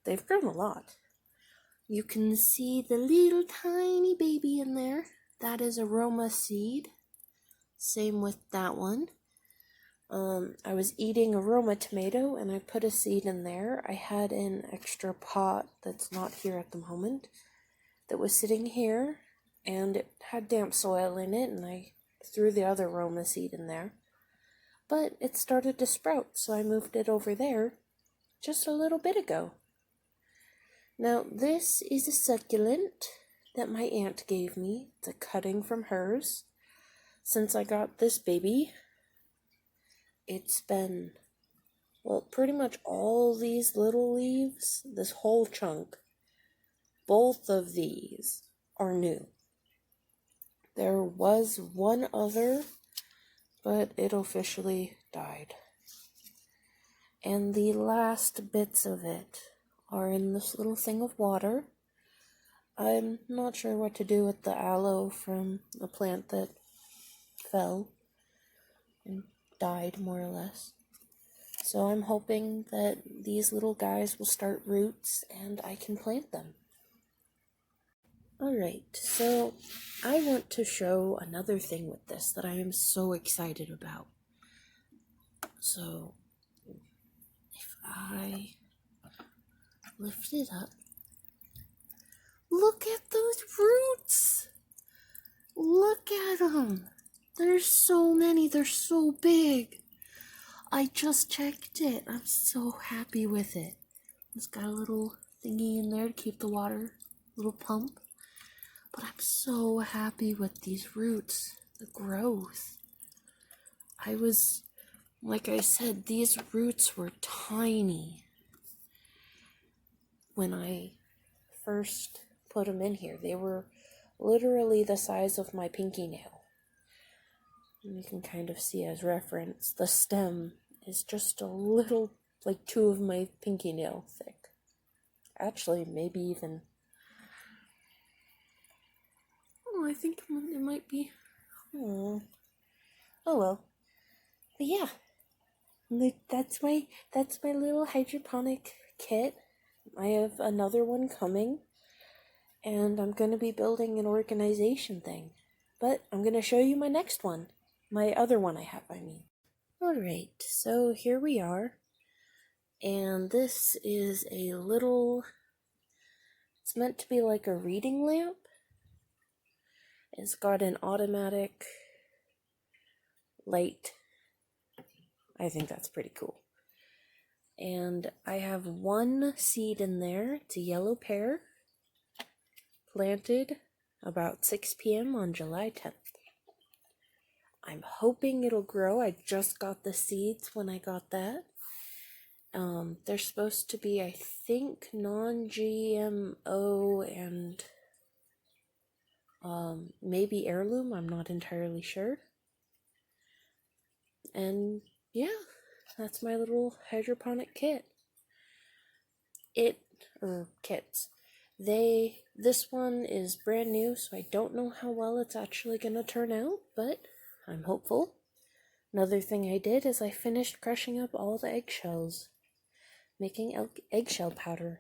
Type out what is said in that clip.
they've grown a lot. You can see the little tiny baby in there. That is aroma seed. Same with that one. I was eating aroma tomato and I put a seed in there. I had an extra pot that's not here at the moment that was sitting here, and it had damp soil in it, and I threw the other aroma seed in there. But it started to sprout, so I moved it over there just a little bit ago. Now, this is a succulent that my aunt gave me. It's a cutting from hers. Since I got this baby, it's been, well, pretty much all these little leaves, this whole chunk, both of these are new. There was one other, but it officially died. And the last bits of it are in this little thing of water. I'm not sure what to do with the aloe from a plant that fell and died, more or less. So I'm hoping that these little guys will start roots and I can plant them. Alright, so I want to show another thing with this that I am so excited about. So, if I lift it up, look at those roots! Look at them! There's so many, they're so big. I just checked it. I'm so happy with it. It's got a little thingy in there to keep the water, little pump. But I'm so happy with these roots, the growth. Like I said, these roots were tiny when I first put them in here. They were literally the size of my pinky nail. And you can kind of see as reference, the stem is just a little, like 2 of my pinky nail thick. Actually, maybe even, I think it might be, oh well. But yeah, that's my little hydroponic kit. I have another one coming, and I'm going to be building an organization thing. But I'm going to show you my next one. My other one I have, I mean. Alright, so here we are. And this is a little, it's meant to be like a reading lamp. It's got an automatic light. I think that's pretty cool. And I have one seed in there. It's a yellow pear, planted about 6 p.m. on July 10th. I'm hoping it'll grow. I just got the seeds when I got that. They're supposed to be, I think, non-GMO and maybe heirloom. I'm not entirely sure. And yeah, that's my little hydroponic kit. Kits. This one is brand new, so I don't know how well it's actually gonna turn out, but I'm hopeful. Another thing I did is I finished crushing up all the eggshells, making eggshell powder.